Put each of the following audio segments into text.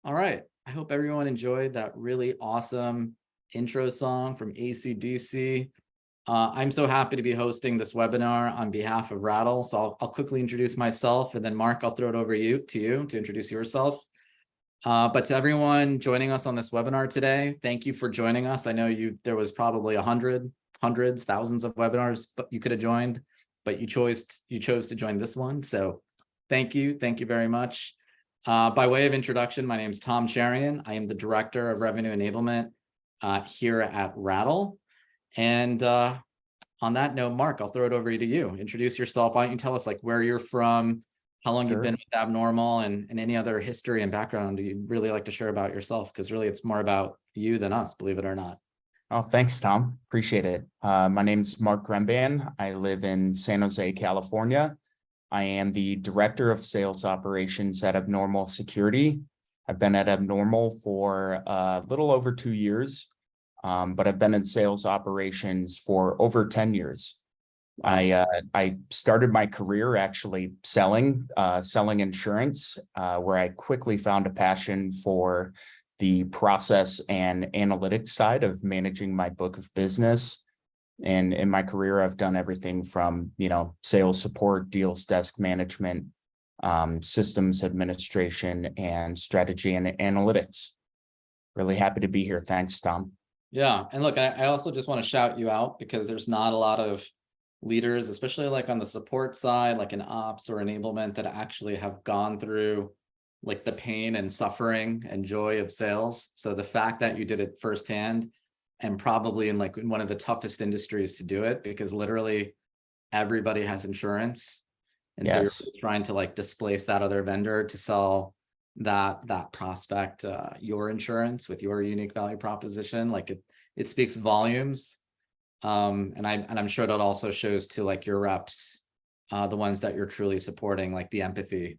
All right. I hope everyone enjoyed that really awesome intro song from AC/DC. I'm so happy to be hosting this webinar on behalf of Rattle. So I'll quickly introduce myself, and then Mark, I'll throw it over to you to introduce yourself. But to everyone joining us on this webinar today, thank you for joining us. I know there was probably hundreds, thousands of webinars, but you could have joined, but you chose to join this one. So thank you very much. By way of introduction, my name is Tom Cheriyan. I am the Director of Revenue Enablement here at Rattle. And on that note, Mark, I'll throw it over to you. Introduce yourself. Why don't you tell us where you're from, how long you've been with Abnormal, and any other history and background you'd really like to share about yourself, because really it's more about you than us, believe it or not. Oh, thanks, Tom. Appreciate it. My name's Mark Gremban. I live in San Jose, California. I am the Director of Sales Operations at Abnormal Security. I've been at Abnormal for a little over 2 years, but I've been in sales operations for over 10 years. I started my career actually selling insurance, where I quickly found a passion for the process and analytics side of managing my book of business. And in my career, I've done everything from, sales support, deals desk management, systems administration, and strategy and analytics. Really happy to be here. Thanks, Tom. Yeah. And look, I also just want to shout you out, because there's not a lot of leaders, especially on the support side, like in ops or enablement, that actually have gone through the pain and suffering and joy of sales. So the fact that you did it firsthand, and probably in one of the toughest industries to do it, because literally everybody has insurance. And Yes. So you're trying to displace that other vendor to sell that prospect your insurance with your unique value proposition. It speaks volumes. And I'm sure that also shows to your reps, the ones that you're truly supporting, the empathy.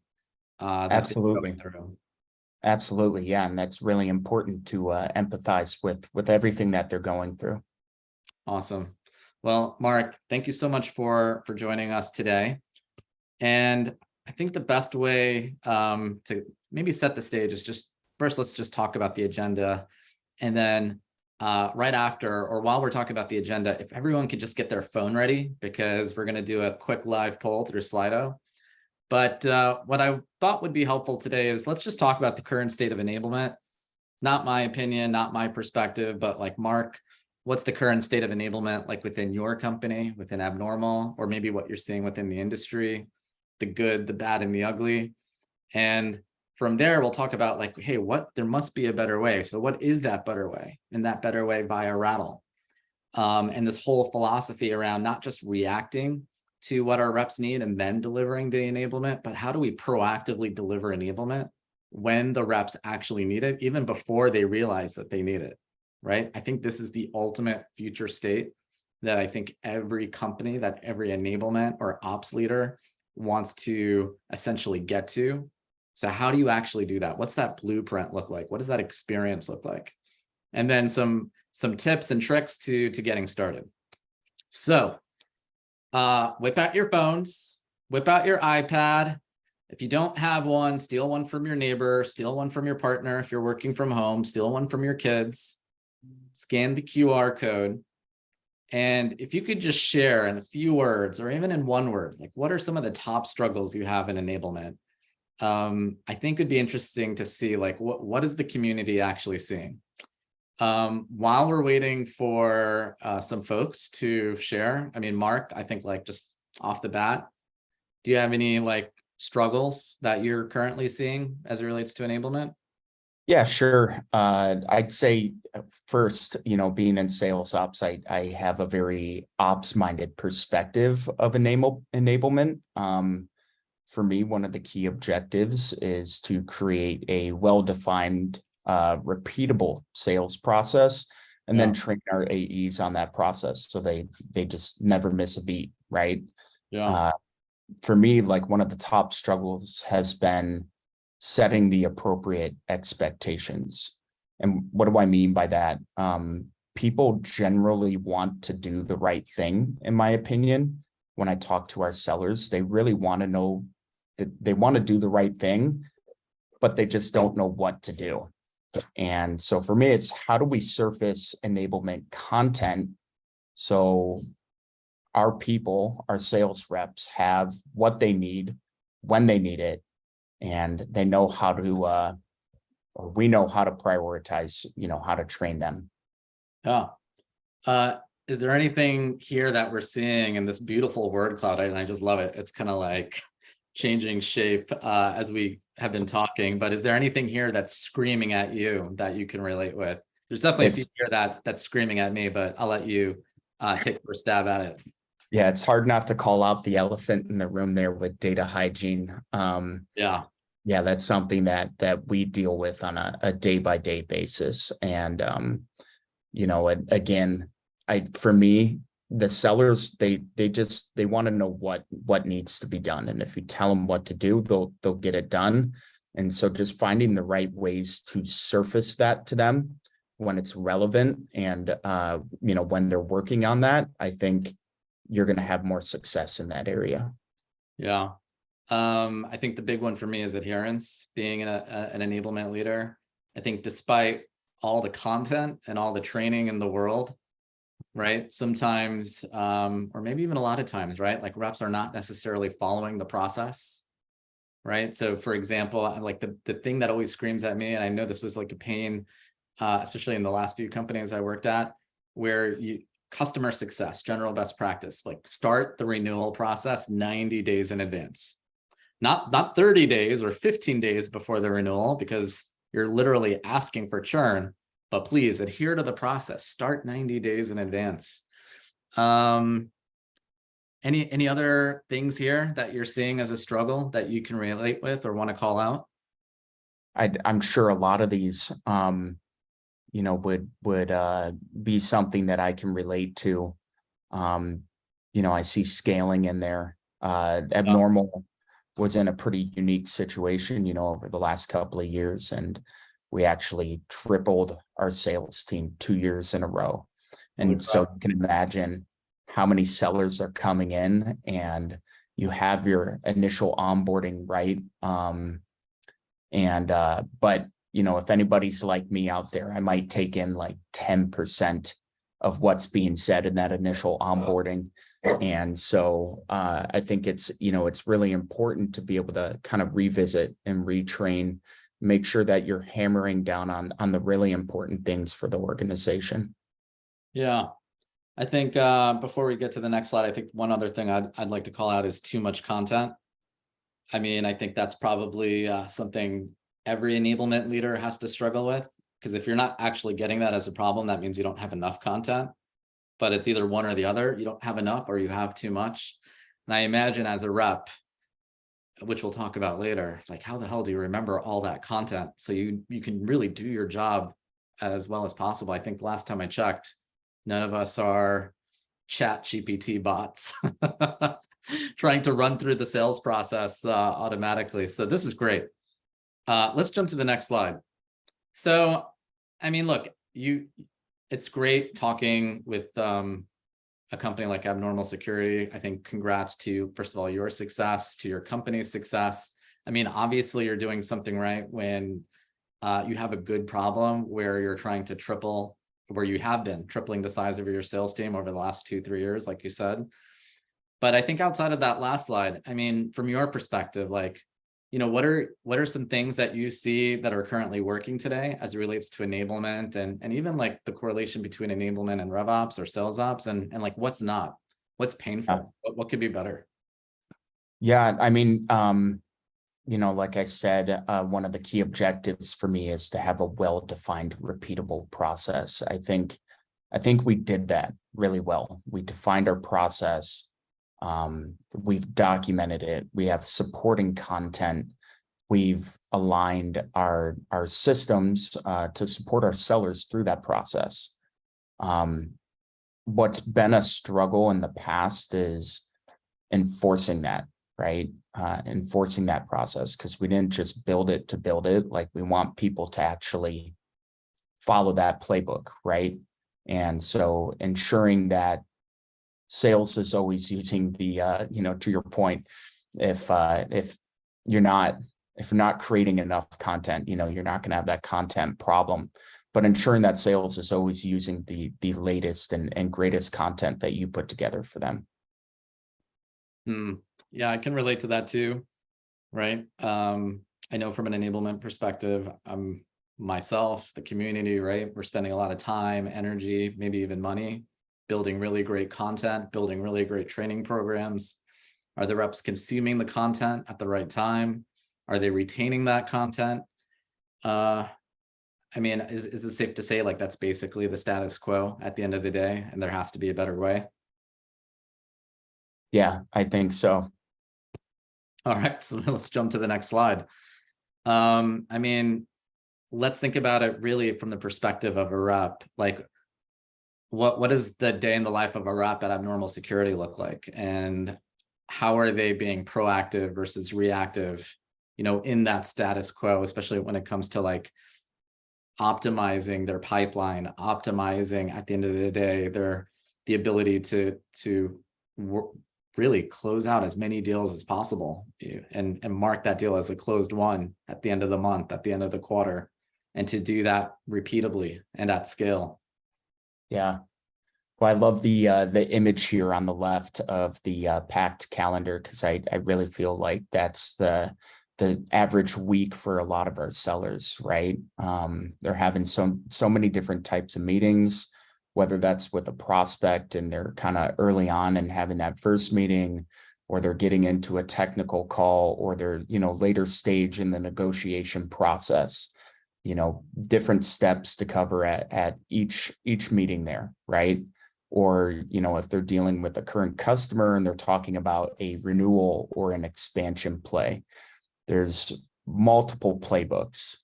Absolutely. Absolutely. Yeah. And that's really important to empathize with everything that they're going through. Awesome. Well, Mark, thank you so much for joining us today. And I think the best way to maybe set the stage is first, let's just talk about the agenda. And then right after, or while we're talking about the agenda, if everyone could just get their phone ready, because we're going to do a quick live poll through Slido. But what I thought would be helpful today is let's just talk about the current state of enablement. Not my opinion, not my perspective, but Mark, what's the current state of enablement within your company, within Abnormal, or maybe what you're seeing within the industry, the good, the bad, and the ugly. And from there, we'll talk about hey, there must be a better way. So what is that better way? And that better way via Rattle. And this whole philosophy around not just reacting to what our reps need and then delivering the enablement, but how do we proactively deliver enablement when the reps actually need it, even before they realize that they need it, right? I think this is the ultimate future state that I think every company, that every enablement or ops leader wants to essentially get to. So how do you actually do that? What's that blueprint look like? What does that experience look like? And then some tips and tricks to getting started. So whip out your phones, whip out your iPad. If you don't have one, steal one from your neighbor, steal one from your partner. If you're working from home, steal one from your kids, scan the QR code. And if you could just share in a few words, or even in one word, what are some of the top struggles you have in enablement? I think it'd be interesting to see what is the community actually seeing? While we're waiting for some folks to share, I mean, Mark, I think just off the bat, do you have any struggles that you're currently seeing as it relates to enablement? Yeah, sure. I'd say first, being in sales ops, I have a very ops-minded perspective of enablement. For me, one of the key objectives is to create a well-defined, repeatable sales process, and then train our AEs on that process so they just never miss a beat, right? Yeah. For me, one of the top struggles has been setting the appropriate expectations. And what do I mean by that? People generally want to do the right thing, in my opinion. When I talk to our sellers, they really want to know that they want to do the right thing, but they just don't know what to do. And so for me, it's how do we surface enablement content so our people, our sales reps have what they need when they need it, and they know how to, or we know how to prioritize, how to train them. Yeah. Is there anything here that we're seeing in this beautiful word cloud? And I just love it. It's kind of like changing shape as we have been talking, but is there anything here that's screaming at you that you can relate with? There's definitely a few here that's screaming at me, but I'll let you take the first stab at it. Yeah, it's hard not to call out the elephant in the room there with data hygiene. Yeah, that's something that we deal with on a day-by-day basis. And again, for me, the sellers, they want to know what needs to be done. And if you tell them what to do, they'll get it done. And so just finding the right ways to surface that to them when it's relevant and when they're working on that, I think you're going to have more success in that area. Yeah. I think the big one for me is adherence, being an enablement leader. I think despite all the content and all the training in the world, right? Sometimes, or maybe even a lot of times, right? Like reps are not necessarily following the process, right? So for example, like the thing that always screams at me, and I know this was like a pain, especially in the last few companies I worked at, where customer success, general best practice, like start the renewal process 90 days in advance. Not 30 days or 15 days before the renewal, because you're literally asking for churn, but please adhere to the process. Start 90 days in advance. Any other things here that you're seeing as a struggle that you can relate with or want to call out? I'm sure a lot of these, would be something that I can relate to. I see scaling in there. Abnormal was in a pretty unique situation, over the last couple of years, and we actually tripled our sales team 2 years in a row. And so you can imagine how many sellers are coming in, and you have your initial onboarding, right? But if anybody's like me out there, I might take in like 10% of what's being said in that initial onboarding. And so I think it's really important to be able to kind of revisit and retrain, make sure that you're hammering down on the really important things for the organization. Yeah. I think before we get to the next slide, I think one other thing I'd like to call out is too much content. I mean, I think that's probably something every enablement leader has to struggle with, because if you're not actually getting that as a problem, that means you don't have enough content. But it's either one or the other. You don't have enough or you have too much. And I imagine as a rep, which we'll talk about later, like how the hell do you remember all that content so you can really do your job as well as possible? I think the last time I checked, none of us are chat GPT bots trying to run through the sales process automatically. So this is great. Let's jump to the next slide. So, I mean, look, it's great talking with a company like Abnormal Security. I think congrats to, first of all, your success, to your company's success. I mean, obviously you're doing something right when you have a good problem where you're trying to where you have been tripling the size of your sales team over the last 2-3 years, like you said. But I think outside of that last slide, I mean, from your perspective, like, what are some things that you see that are currently working today as it relates to enablement and even like the correlation between enablement and RevOps or sales ops and like what's painful, what could be better? Yeah, I mean, like I said, one of the key objectives for me is to have a well-defined, repeatable process. I think we did that really well. We defined our process. We've documented it. We have supporting content. We've aligned our systems to support our sellers through that process. What's been a struggle in the past is enforcing that, right? Enforcing that process, because we didn't just build it to build it. Like, we want people to actually follow that playbook, right? And so ensuring that sales is always using the, to your point, if you're not If you're not creating enough content, you're not going to have that content problem. But ensuring that sales is always using the latest and greatest content that you put together for them. Yeah, I can relate to that too, right? I know from an enablement perspective, myself, the community, right? We're spending a lot of time, energy, maybe even money, building really great content, building really great training programs. Are the reps consuming the content at the right time? Are they retaining that content? I mean, is it safe to say like that's basically the status quo at the end of the day, and there has to be a better way? Yeah, I think so. All right, so let's jump to the next slide. I mean, let's think about it really from the perspective of a rep. Like, what does the day in the life of a rep at Abnormal Security look like, and how are they being proactive versus reactive, in that status quo, especially when it comes to like optimizing their pipeline, optimizing at the end of the day the ability to really close out as many deals as possible and mark that deal as a closed one at the end of the month, at the end of the quarter, and to do that repeatably and at scale. Yeah. Well, I love the image here on the left of the packed calendar, because I really feel like that's the average week for a lot of our sellers, right? They're having so many different types of meetings, whether that's with a prospect and they're kind of early on and having that first meeting, or they're getting into a technical call, or they're, later stage in the negotiation process, different steps to cover at each meeting there, right? Or, if they're dealing with a current customer and they're talking about a renewal or an expansion play, there's multiple playbooks.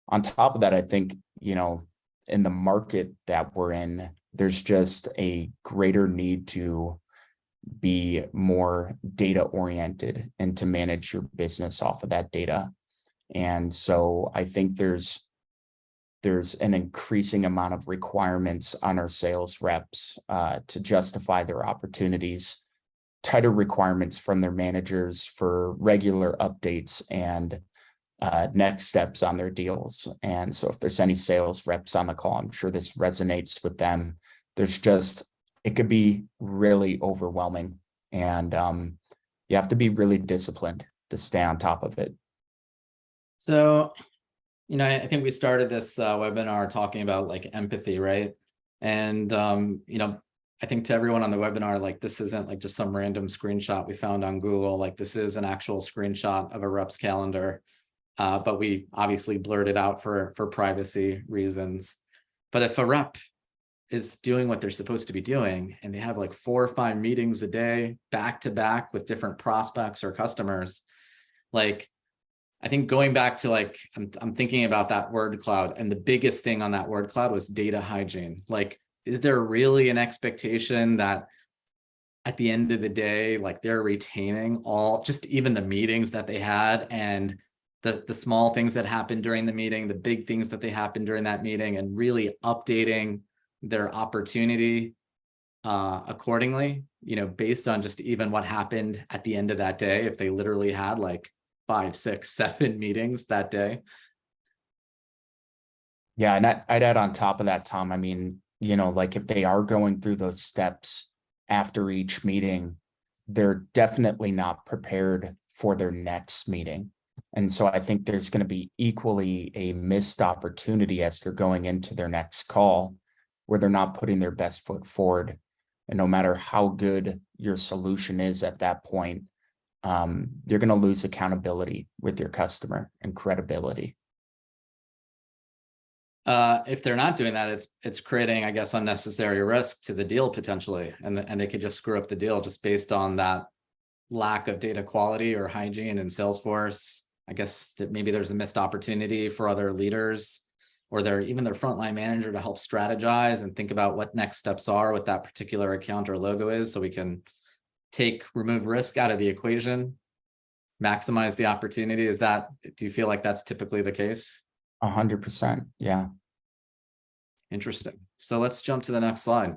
On top of that, I think, in the market that we're in, there's just a greater need to be more data oriented and to manage your business off of that data. And so I think there's an increasing amount of requirements on our sales reps to justify their opportunities, tighter requirements from their managers for regular updates and next steps on their deals. And so if there's any sales reps on the call, I'm sure this resonates with them. It could be really overwhelming, and you have to be really disciplined to stay on top of it. So, I think we started this webinar talking about like empathy, right? And, I think to everyone on the webinar, like this isn't like just some random screenshot we found on Google. Like this is an actual screenshot of a rep's calendar, but we obviously blurred it out for privacy reasons. But if a rep is doing what they're supposed to be doing, and they have like 4 or 5 meetings a day, back to back with different prospects or customers, like I think going back to like, I'm thinking about that word cloud, and the biggest thing on that word cloud was data hygiene. Like, is there really an expectation that at the end of the day, like they're retaining just even the meetings that they had, and the small things that happened during the meeting, the big things that they happened during that meeting, and really updating their opportunity accordingly, based on just even what happened at the end of that day, if they literally had like 5, 6, 7 meetings that day. Yeah, and I'd add on top of that, Tom, I mean, like if they are going through those steps after each meeting, they're definitely not prepared for their next meeting. And so I think there's going to be equally a missed opportunity as they're going into their next call, where they're not putting their best foot forward. And no matter how good your solution is at that point, you're going to lose accountability with your customer and credibility. If they're not doing that, it's creating, I guess, unnecessary risk to the deal potentially, and they could just screw up the deal just based on that lack of data quality or hygiene in Salesforce. I guess that maybe there's a missed opportunity for other leaders or even their frontline manager to help strategize and think about what next steps are with that particular account or logo is, so we can remove risk out of the equation, maximize the opportunity. Do you feel like that's typically the case? 100%. Yeah. Interesting. So let's jump to the next slide.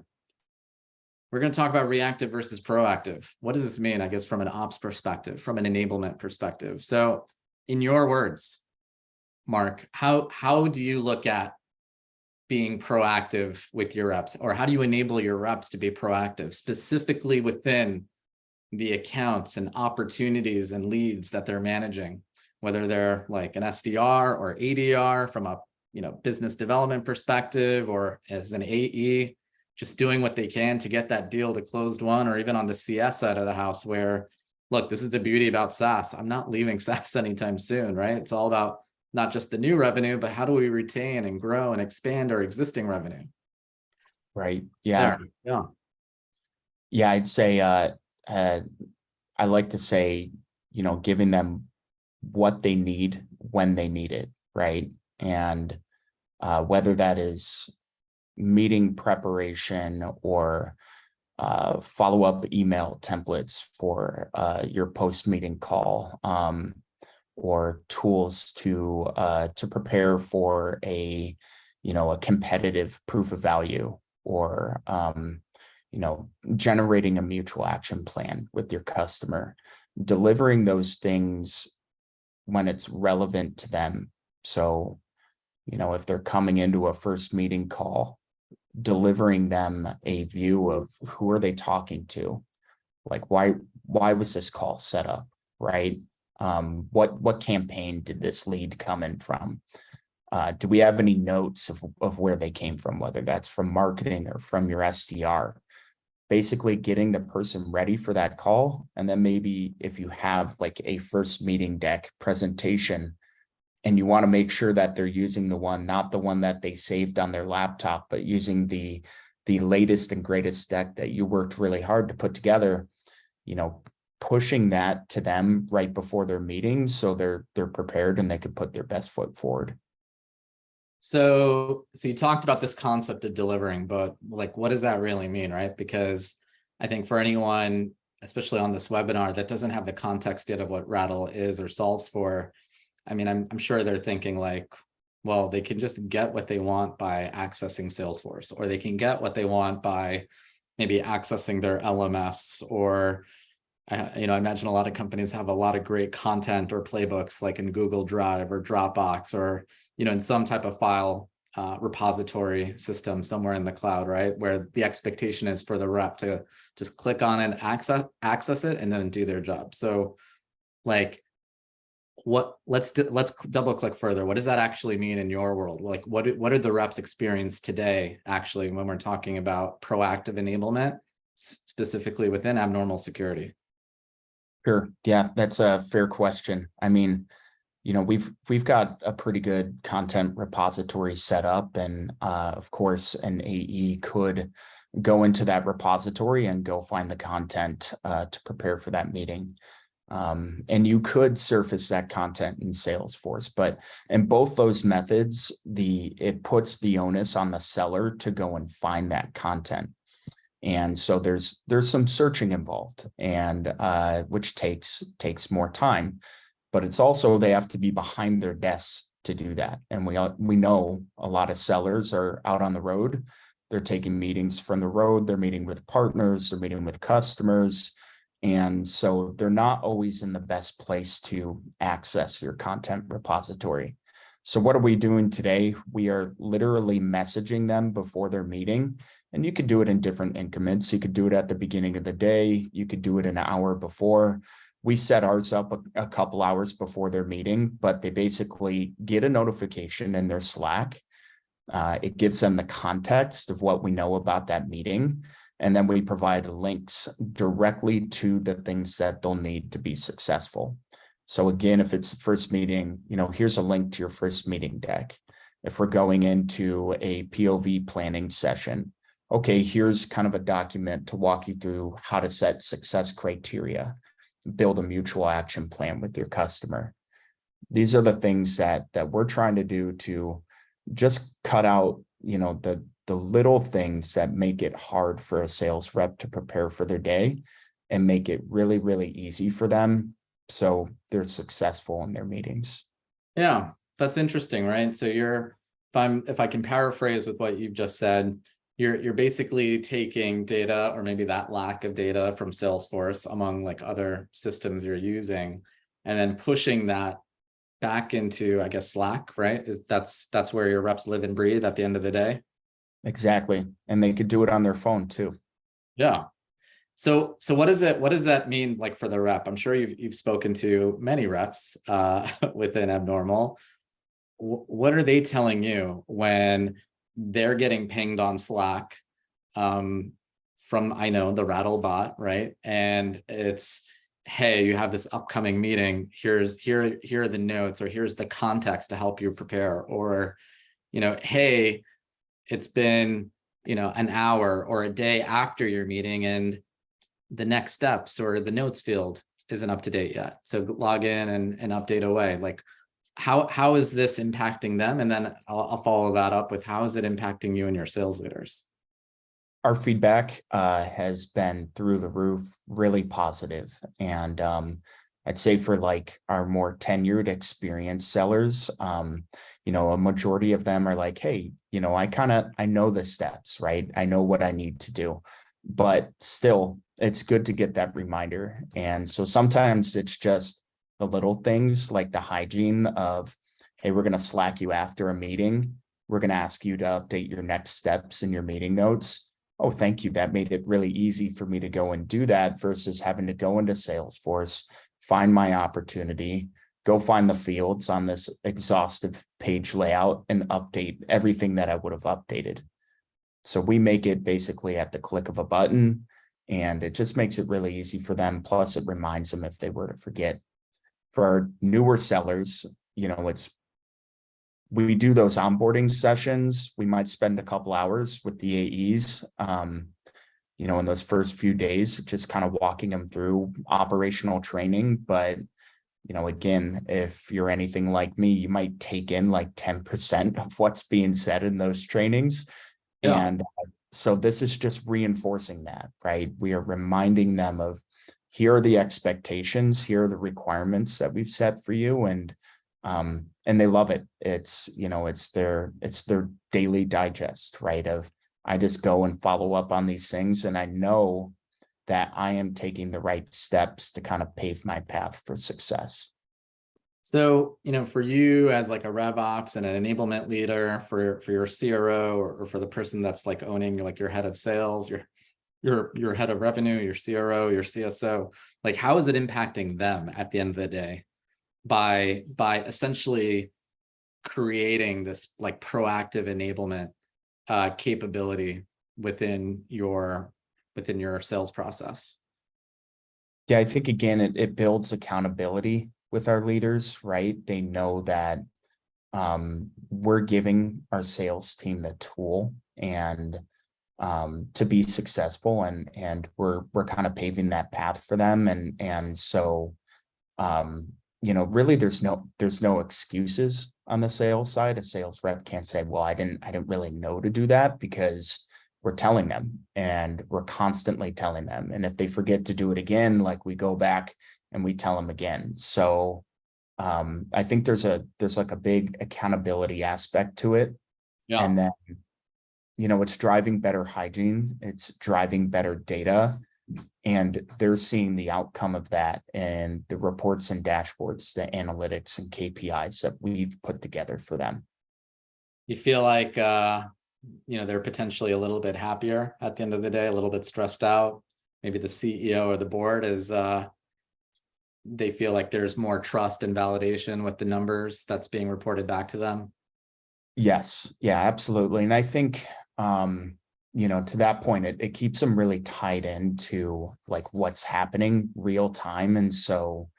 We're going to talk about reactive versus proactive. What does this mean, I guess, from an ops perspective, from an enablement perspective? So in your words, Mark, how do you look at being proactive with your reps, or how do you enable your reps to be proactive, specifically within the accounts and opportunities and leads that they're managing, whether they're like an SDR or ADR from a business development perspective, or as an AE, just doing what they can to get that deal to closed one, or even on the CS side of the house where, look, this is the beauty about SaaS. I'm not leaving SaaS anytime soon, right? It's all about not just the new revenue, but how do we retain and grow and expand our existing revenue? Right. Yeah. Yeah. Yeah. I'd say, I like to say, giving them what they need when they need it. Right. And whether that is meeting preparation or follow-up email templates for your post-meeting call, or tools to prepare for a competitive proof of value, or generating a mutual action plan with your customer, delivering those things when it's relevant to them. So, if they're coming into a first meeting call, delivering them a view of who are they talking to, like why was this call set up, right? What campaign did this lead come in from? Do we have any notes of where they came from, whether that's from marketing or from your SDR? Basically getting the person ready for that call. And then maybe if you have like a first meeting deck presentation, and you want to make sure that they're using not the one that they saved on their laptop, but using the latest and greatest deck that you worked really hard to put together, pushing that to them right before their meeting, so they're prepared and they can put their best foot forward. So you talked about this concept of delivering, but like, what does that really mean, right? Because I think for anyone, especially on this webinar, that doesn't have the context yet of what Rattle is or solves for, I mean, I'm sure they're thinking like, well, they can just get what they want by accessing Salesforce, or they can get what they want by maybe accessing their LMS, or I imagine a lot of companies have a lot of great content or playbooks like in Google Drive or Dropbox, or in some type of file repository system somewhere in the cloud, right? Where the expectation is for the rep to just click on it, access it, and then do their job. So like, let's double click further. What does that actually mean in your world? Like, what are the reps experience today, actually, when we're talking about proactive enablement, specifically within abnormal security? Sure. Yeah, that's a fair question. I mean, we've got a pretty good content repository set up, and of course, an AE could go into that repository and go find the content to prepare for that meeting. And you could surface that content in Salesforce, but in both those methods, it puts the onus on the seller to go and find that content. And so there's some searching involved, and which takes more time, but it's also, they have to be behind their desks to do that. And we know a lot of sellers are out on the road. They're taking meetings from the road. They're meeting with partners. They're meeting with customers. And so they're not always in the best place to access your content repository. So what are we doing today? We are literally messaging them before their meeting. And you could do it in different increments. You could do it at the beginning of the day. You could do it an hour before. We set ours up a couple hours before their meeting, but they basically get a notification in their Slack. It gives them the context of what we know about that meeting. And then we provide links directly to the things that they'll need to be successful. So again, if it's the first meeting, here's a link to your first meeting deck. If we're going into a POV planning session, okay, here's kind of a document to walk you through how to set success criteria, build a mutual action plan with your customer. These are the things that we're trying to do to just cut out, the little things that make it hard for a sales rep to prepare for their day, and make it really, really easy for them so they're successful in their meetings. Yeah, that's interesting, right? So if I can paraphrase with what you've just said, you're basically taking data, or maybe that lack of data from Salesforce among like other systems you're using, and then pushing that back into, I guess, Slack, right? That's where your reps live and breathe at the end of the day. Exactly. And they could do it on their phone too. Yeah. So what does that mean like for the rep? I'm sure you've spoken to many reps within Abnormal. What are they telling you when they're getting pinged on Slack from, I know, the Rattle bot, right? And it's, hey, you have this upcoming meeting. Here are the notes, or here's the context to help you prepare. Or, hey, it's been, an hour or a day after your meeting, and the next steps or the notes field isn't up to date yet. So log in and update away. Like, how is this impacting them? And then I'll follow that up with, how is it impacting you and your sales leaders? Our feedback has been through the roof, really positive. And I'd say for like our more tenured, experienced sellers, a majority of them are like, hey, I know the steps, right? I know what I need to do, but still, it's good to get that reminder. And so sometimes it's just the little things like the hygiene of, hey, we're going to Slack you after a meeting. We're going to ask you to update your next steps in your meeting notes. Oh, thank you. That made it really easy for me to go and do that versus having to go into Salesforce, find my opportunity, go find the fields on this exhaustive page layout and update everything that I would have updated. So we make it basically at the click of a button, and it just makes it really easy for them. Plus, it reminds them if they were to forget. For our newer sellers, we do those onboarding sessions. We might spend a couple hours with the AEs, in those first few days, just kind of walking them through operational training. But, again, if you're anything like me, you might take in like 10% of what's being said in those trainings. Yeah. And so this is just reinforcing that, right? We are reminding them of, here are the expectations, here are the requirements that we've set for you. And they love it. It's their daily digest, right? Of, I just go and follow up on these things, and I know that I am taking the right steps to kind of pave my path for success. So, for you as like a rev ops and an enablement leader, for your CRO, or for the person that's like owning like your head of sales, your head of revenue, your CRO, your CSO, like, how is it impacting them at the end of the day by essentially creating this like proactive enablement capability within your sales process? Yeah, I think again, it builds accountability with our leaders, right? They know that we're giving our sales team the tool and to be successful, and we're kind of paving that path for them. And so really there's no excuses on the sales side. A sales rep can't say, well, I didn't really know to do that, because we're telling them, and we're constantly telling them. And if they forget to do it again, like, we go back and we tell them again. So I think there's like a big accountability aspect to it. Yeah. And then, it's driving better hygiene, it's driving better data, and they're seeing the outcome of that and the reports and dashboards, the analytics and KPIs that we've put together for them. You feel like they're potentially a little bit happier at the end of the day, a little bit stressed out. Maybe the CEO or the board is they feel like there's more trust and validation with the numbers that's being reported back to them. Yes, yeah, absolutely. And I think to that point, it keeps them really tied into like what's happening real time. And so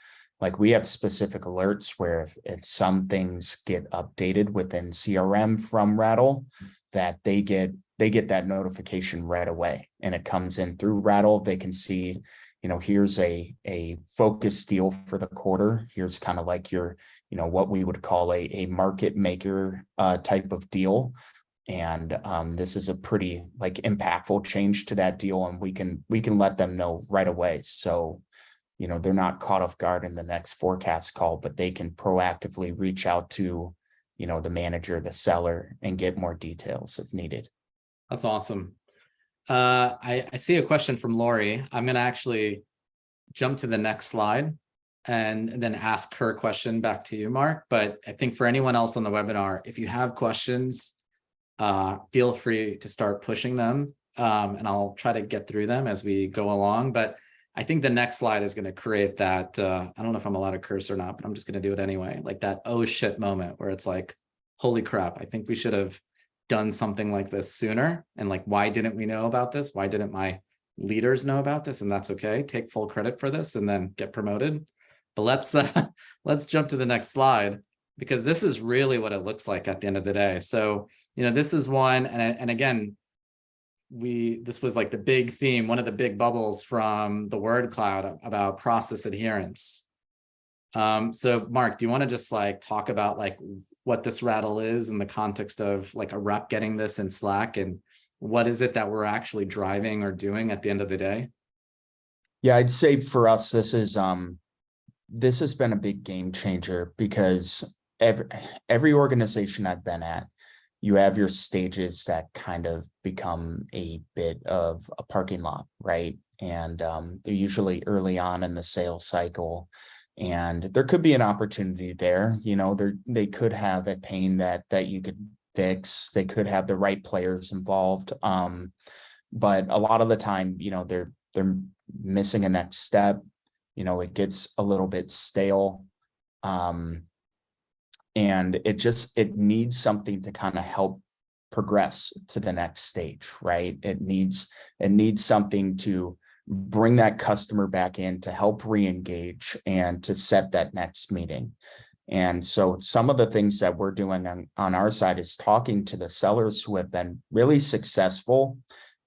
like, we have specific alerts where if some things get updated within CRM from Rattle, that they get that notification right away, and it comes in through Rattle. They can see, here's a focus deal for the quarter. Here's kind of like your, what we would call a market maker type of deal. And this is a pretty like impactful change to that deal, and we can let them know right away. So, they're not caught off guard in the next forecast call, but they can proactively reach out to, the manager, the seller, and get more details if needed. That's awesome. I see a question from Lori. I'm going to actually jump to the next slide and then ask her question back to you, Mark. But I think for anyone else on the webinar, if you have questions, feel free to start pushing them, and I'll try to get through them as we go along. But I think the next slide is going to create that, I don't know if I'm allowed to curse or not, but I'm just going to do it anyway. Like that, oh shit moment where it's like, holy crap, I think we should have done something like this sooner. And like, why didn't we know about this? Why didn't my leaders know about this? And that's okay. Take full credit for this and then get promoted. But let's jump to the next slide, because this is really what it looks like at the end of the day. So, this is one, and again, this was like the big theme, one of the big bubbles from the word cloud about process adherence. So Mark, do you want to just like talk about like what this Rattle is in the context of like a rep getting this in Slack, and what is it that we're actually driving or doing at the end of the day? Yeah, I'd say for us, this has been a big game changer, because every organization I've been at, you have your stages that kind of become a bit of a parking lot, right? And they're usually early on in the sales cycle, and there could be an opportunity there. They could have a pain that you could fix. They could have the right players involved, but a lot of the time, they're missing a next step. It gets a little bit stale. And it needs something to kind of help progress to the next stage, right? It needs something to bring that customer back in, to help re-engage and to set that next meeting. And so some of the things that we're doing on our side is talking to the sellers who have been really successful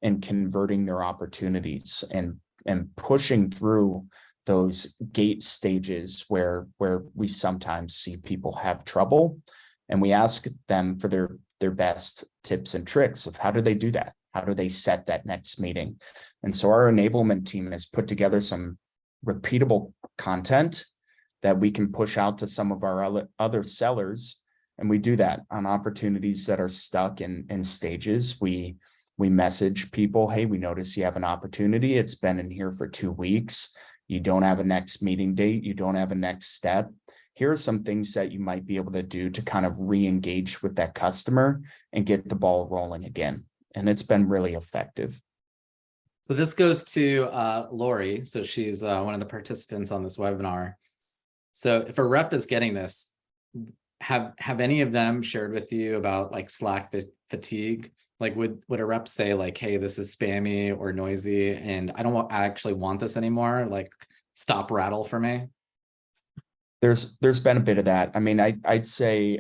in converting their opportunities and pushing through those gate stages where we sometimes see people have trouble, and we ask them for their best tips and tricks of how do they do that? How do they set that next meeting? And so our enablement team has put together some repeatable content that we can push out to some of our other sellers. And we do that on opportunities that are stuck in stages. We message people, hey, we notice you have an opportunity. It's been in here for 2 weeks. You don't have a next meeting date. You don't have a next step. Here are some things that you might be able to do to kind of re-engage with that customer and get the ball rolling again. And it's been really effective. So this goes to Lori. So she's one of the participants on this webinar. So if a rep is getting this, have any of them shared with you about like Slack fatigue? Like would a rep say like, hey, this is spammy or noisy and I actually want this anymore, like stop Rattle for me? There's been a bit of that. I mean, I'd say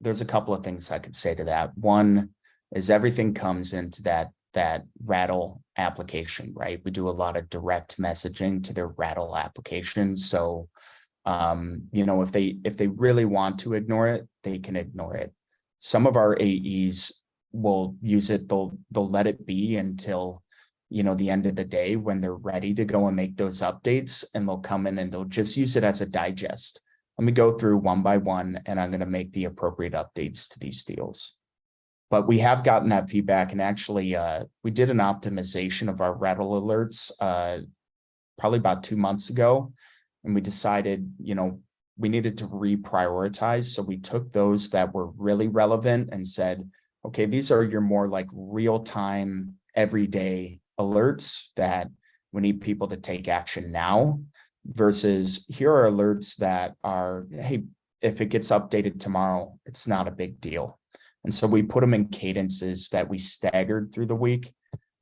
there's a couple of things I could say to that. One is everything comes into that Rattle application, right? We do a lot of direct messaging to their Rattle applications. So if they really want to ignore it, they can ignore it. Some of our AEs will use it. They'll let it be until the end of the day when they're ready to go and make those updates, and they'll come in and they'll just use it as a digest. Let me go through one by one and I'm going to make the appropriate updates to these deals. But we have gotten that feedback, and actually we did an optimization of our Rattle alerts probably about 2 months ago, and we decided we needed to reprioritize. So we took those that were really relevant and said, okay, these are your more like real-time, everyday alerts that we need people to take action now, versus here are alerts that are, hey, if it gets updated tomorrow, it's not a big deal. And so we put them in cadences that we staggered through the week.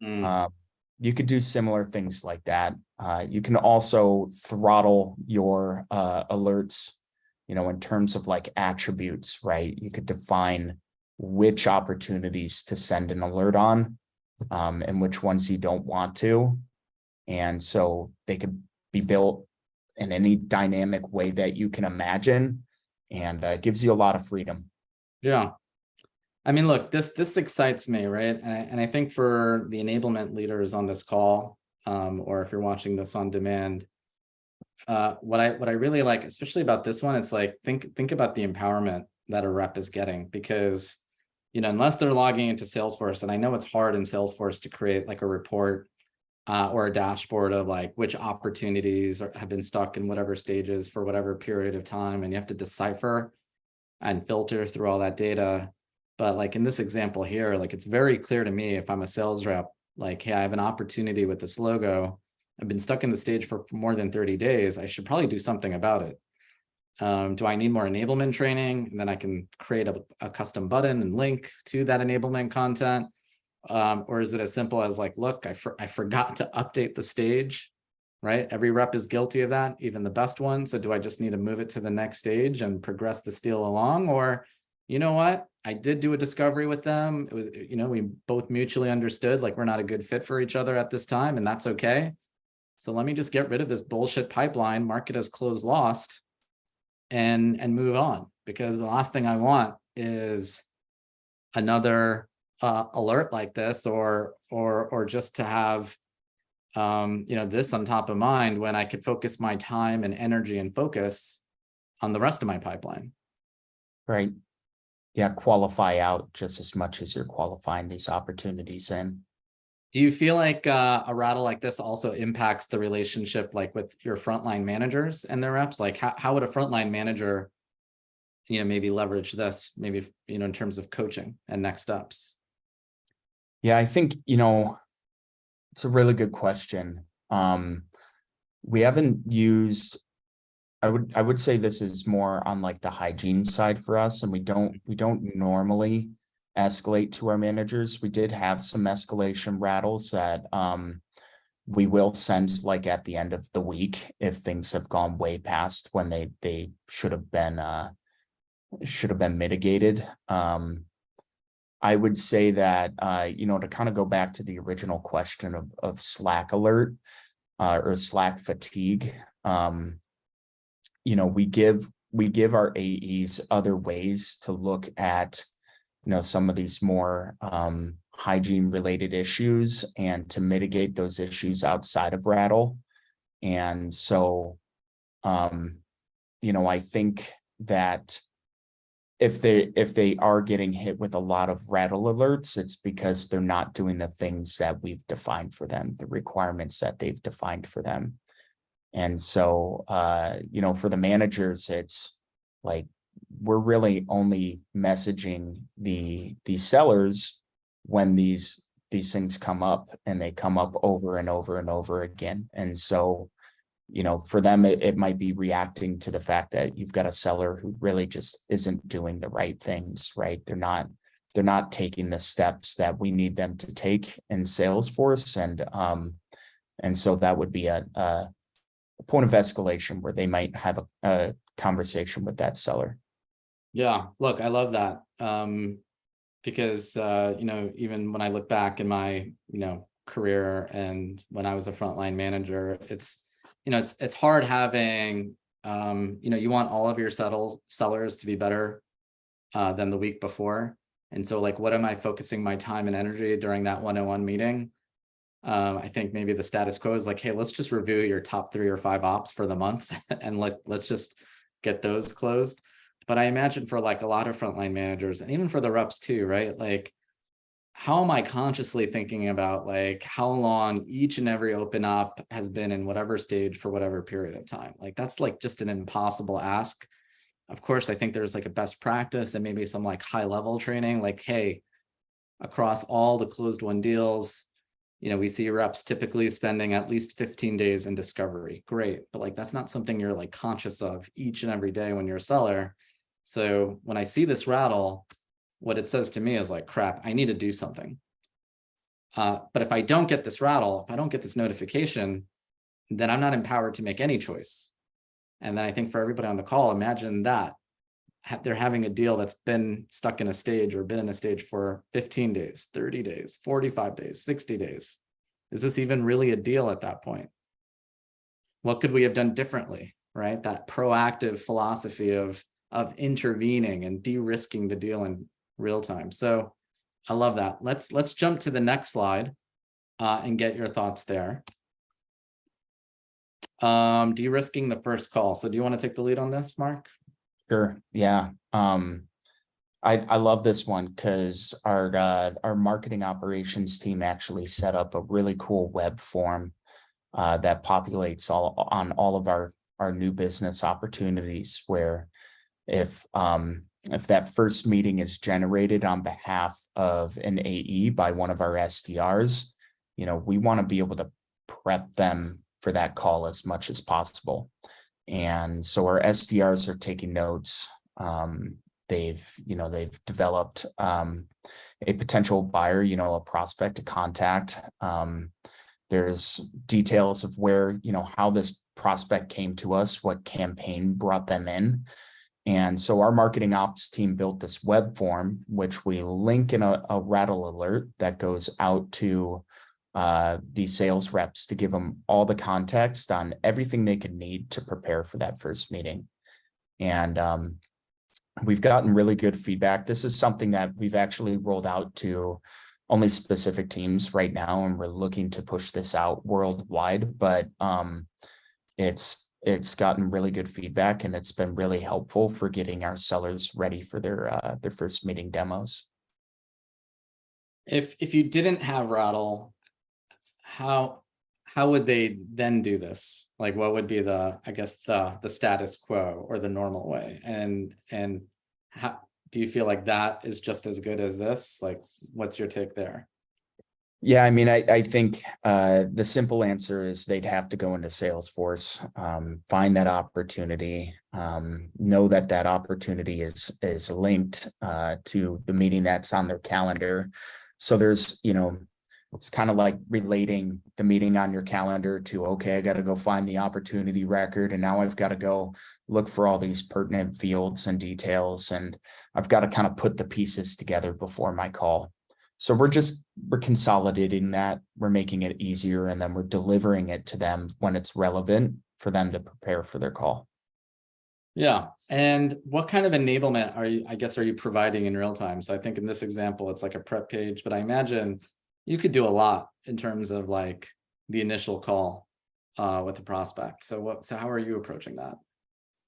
You could do similar things like that. You can also throttle your alerts, in terms of like attributes, right? You could define which opportunities to send an alert on, and which ones you don't want to. And so they could be built in any dynamic way that you can imagine, and gives you a lot of freedom. Yeah. I mean, look, this excites me, right? And I think for the enablement leaders on this call, or if you're watching this on demand, what I really like, especially about this one, it's like think about the empowerment that a rep is getting, because unless they're logging into Salesforce, and I know it's hard in Salesforce to create like a report or a dashboard of like which opportunities have been stuck in whatever stages for whatever period of time, and you have to decipher and filter through all that data. But like in this example here, like it's very clear to me if I'm a sales rep, like, hey, I have an opportunity with this logo. I've been stuck in the stage for more than 30 days. I should probably do something about it. Do I need more enablement training? And then I can create a custom button and link to that enablement content. Or is it as simple as like, look, I forgot to update the stage, right? Every rep is guilty of that, even the best one. So do I just need to move it to the next stage and progress the steal along? Or, you know what? I did do a discovery with them. It was, you know, we both mutually understood like we're not a good fit for each other at this time, and that's okay. So let me just get rid of this bullshit pipeline, mark it as closed lost, and move on. Because the last thing I want is another alert like this, or just to have you know, this on top of mind when I could focus my time and energy and focus on the rest of my pipeline. Right. Yeah, qualify out just as much as you're qualifying these opportunities in. Do you feel like a rattle like this also impacts the relationship like with your frontline managers and their reps? Like how would a frontline manager, you know, maybe leverage this, maybe, you know, in terms of coaching and next steps? Yeah, I think, you know, it's a really good question. We haven't used, I would say this is more on like the hygiene side for us, and we don't normally escalate to our managers. We did have some escalation rattles that we will send like at the end of the week if things have gone way past when they should have been mitigated. I would say that you know, to kind of go back to the original question of Slack alert or Slack fatigue, you know, we give our AEs other ways to look at, you know, some of these more hygiene related issues and to mitigate those issues outside of Rattle. And so, you know, I think that if they are getting hit with a lot of Rattle alerts, it's because they're not doing the things that we've defined for them, the requirements that they've defined for them. And so, you know, for the managers, it's like we're really only messaging the sellers when these things come up, and they come up over and over and over again. And so, you know, for them, it might be reacting to the fact that you've got a seller who really just isn't doing the right things, right? They're not taking the steps that we need them to take in Salesforce. And so that would be a point of escalation where they might have a conversation with that seller. Yeah, look, I love that. Because you know, even when I look back in my, you know, career and when I was a frontline manager, it's, you know, it's hard having, you know, you want all of your sellers to be better than the week before. And so like, what am I focusing my time and energy during that one-on-one meeting? I think maybe the status quo is like, hey, let's just review your top 3 or 5 ops for the month and let's just get those closed. But I imagine for like a lot of frontline managers and even for the reps too, right? Like, how am I consciously thinking about like how long each and every open up has been in whatever stage for whatever period of time? Like, that's like just an impossible ask. Of course, I think there's like a best practice and maybe some like high level training, like, hey, across all the closed won deals, you know, we see reps typically spending at least 15 days in discovery. Great. But like, that's not something you're like conscious of each and every day when you're a seller. So when I see this rattle, what it says to me is like, crap, I need to do something. But if I don't get this rattle, if I don't get this notification, then I'm not empowered to make any choice. And then I think for everybody on the call, imagine that they're having a deal that's been stuck in a stage or been in a stage for 15 days, 30 days, 45 days, 60 days. Is this even really a deal at that point? What could we have done differently, right? That proactive philosophy of intervening and de-risking the deal in real time. So I love that. Let's jump to the next slide and get your thoughts there. De-risking the first call. So do you want to take the lead on this, Mark? Sure. Yeah. I love this one because our marketing operations team actually set up a really cool web form that populates on all of our new business opportunities, where if that first meeting is generated on behalf of an AE by one of our SDRs, we want to be able to prep them for that call as much as possible. And so our SDRs are taking notes. They've developed a potential buyer, a prospect to contact. There's details of where, how this prospect came to us, what campaign brought them in. And so our marketing ops team built this web form, which we link in a Rattle alert that goes out to these sales reps to give them all the context on everything they could need to prepare for that first meeting. And we've gotten really good feedback. This is something that we've actually rolled out to only specific teams right now, and we're looking to push this out worldwide, but it's gotten really good feedback, and it's been really helpful for getting our sellers ready for their first meeting demos. If you didn't have Rattle, how would they then do this? Like, what would be the status quo or the normal way? And how do you feel like that is just as good as this? Like, what's your take there? Yeah, I mean, I think the simple answer is they'd have to go into Salesforce, find that opportunity, know that opportunity is linked to the meeting that's on their calendar. So there's, it's kind of like relating the meeting on your calendar to, okay, I got to go find the opportunity record, and now I've got to go look for all these pertinent fields and details, and I've got to kind of put the pieces together before my call. So we're consolidating that, we're making it easier, and then we're delivering it to them when it's relevant for them to prepare for their call. Yeah. And what kind of enablement are you providing in real time? So I think in this example, it's like a prep page, but I imagine you could do a lot in terms of like the initial call with the prospect. So how are you approaching that?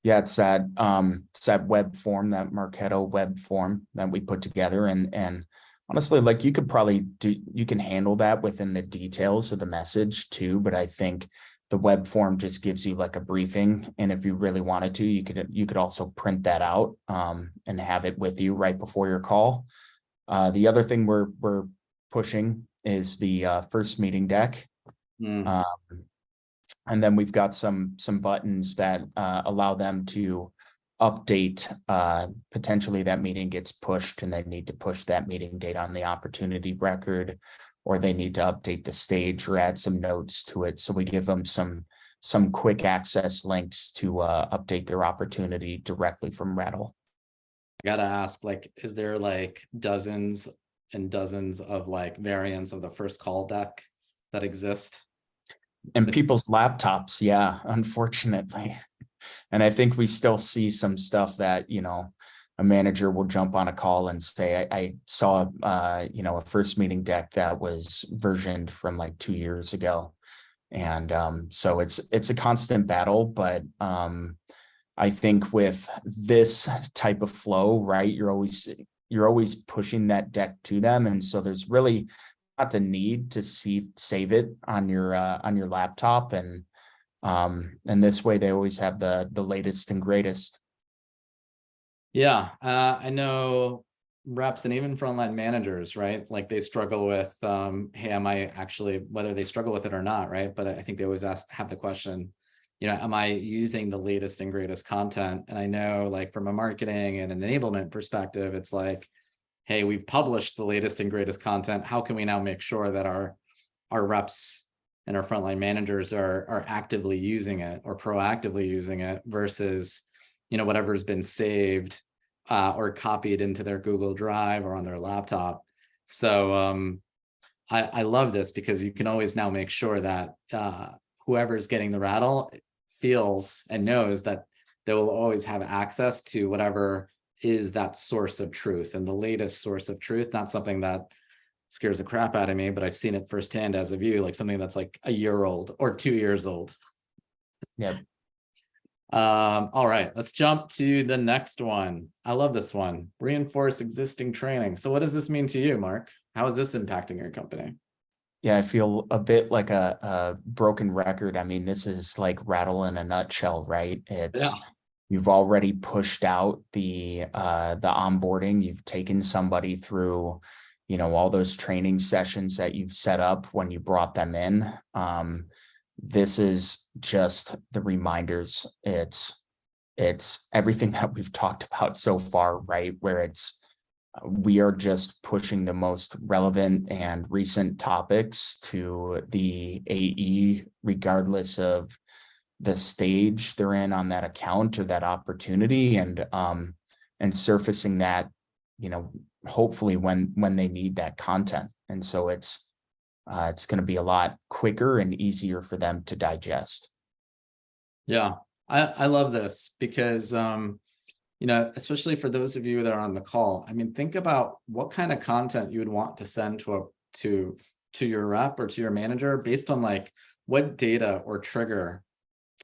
Yeah, it's that web form, that Marketo web form that we put together, and honestly, like you can handle that within the details of the message too, but I think the web form just gives you like a briefing, and if you really wanted to, you could also print that out and have it with you right before your call. The other thing we're pushing is the first meeting deck. And then we've got some buttons that allow them to update. Potentially that meeting gets pushed and they need to push that meeting date on the opportunity record, or they need to update the stage or add some notes to it. So we give them some quick access links to update their opportunity directly from Rattle. I gotta ask, like, is there like dozens and dozens of like variants of the first call deck that exist? And people's laptops, yeah, unfortunately. And I think we still see some stuff that, a manager will jump on a call and say, I saw, a first meeting deck that was versioned from like 2 years ago. And so it's a constant battle, but I think with this type of flow, right, you're always pushing that deck to them. And so there's really not the need to save it on your laptop, and this way they always have the latest and greatest. Yeah, I know reps and even frontline managers, right? Like they struggle with, hey, am I actually, whether they struggle with it or not, right? But I think they always have the question, am I using the latest and greatest content? And I know, like from a marketing and an enablement perspective, it's like, hey, we've published the latest and greatest content. How can we now make sure that our reps and our frontline managers are actively using it or proactively using it versus, whatever's been saved or copied into their Google Drive or on their laptop. So I love this because you can always now make sure that whoever's getting the Rattle feels and knows that they will always have access to whatever is that source of truth, and the latest source of truth, not something that scares the crap out of me, but I've seen it firsthand as a view, like something that's like a year old or 2 years old. Yeah. All right, let's jump to the next one. I love this one. Reinforce existing training. So what does this mean to you, Mark? How is this impacting your company? Yeah, I feel a bit like a broken record. I mean, this is like Rattle in a nutshell, right? Yeah. It's you've already pushed out the onboarding. You've taken somebody through, all those training sessions that you've set up when you brought them in. This is just the reminders. It's everything that we've talked about so far, right? Where we are just pushing the most relevant and recent topics to the AE, regardless of the stage they're in on that account or that opportunity, and surfacing that, hopefully when they need that content. And so it's going to be a lot quicker and easier for them to digest. Yeah, I love this because especially for those of you that are on the call, I mean, think about what kind of content you would want to send to your rep or to your manager based on like what data or trigger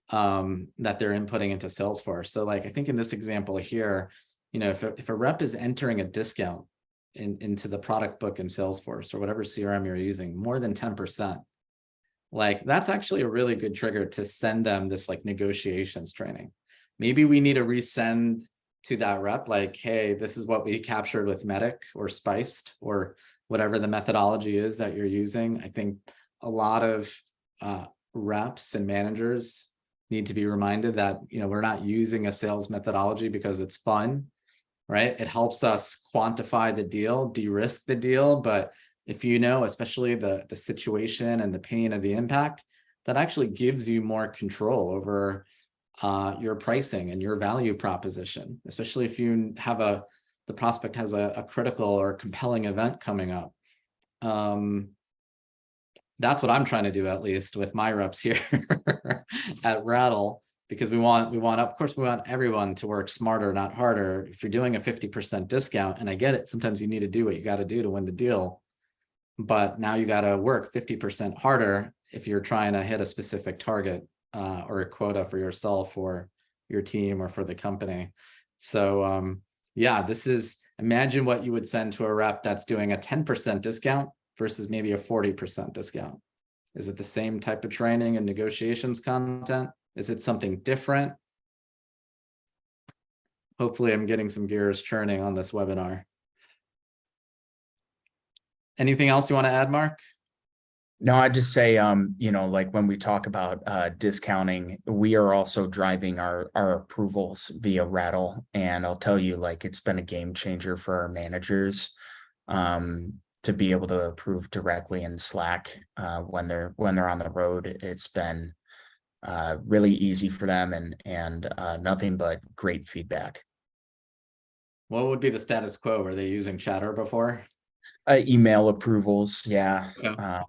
that they're inputting into Salesforce. So like, I think in this example here, if a rep is entering a discount into the product book in Salesforce or whatever CRM you're using, more than 10%, like that's actually a really good trigger to send them this like negotiations training. Maybe we need to resend to that rep, like, hey, this is what we captured with Medic or Spiced or whatever the methodology is that you're using. I think a lot of reps and managers need to be reminded that, we're not using a sales methodology because it's fun, right? It helps us quantify the deal, de-risk the deal. But if especially the situation and the pain of the impact, that actually gives you more control over your pricing and your value proposition, especially if you have the prospect has a critical or compelling event coming up. That's what I'm trying to do, at least with my reps here at Rattle, because we want, of course, we want everyone to work smarter, not harder. If you're doing a 50% discount, and I get it, sometimes you need to do what you got to do to win the deal, but now you got to work 50% harder if you're trying to hit a specific target or a quota for yourself or your team or for the company. So yeah, imagine what you would send to a rep that's doing a 10% discount versus maybe a 40% discount. Is it the same type of training and negotiations content? Is it something different? Hopefully I'm getting some gears churning on this webinar. Anything else you want to add, Mark? No, I just say, like when we talk about discounting, we are also driving our approvals via Rattle. And I'll tell you, like, it's been a game changer for our managers to be able to approve directly in Slack when they're on the road. It's been really easy for them and nothing but great feedback. What would be the status quo? Were they using Chatter before? Email approvals, yeah. Yeah.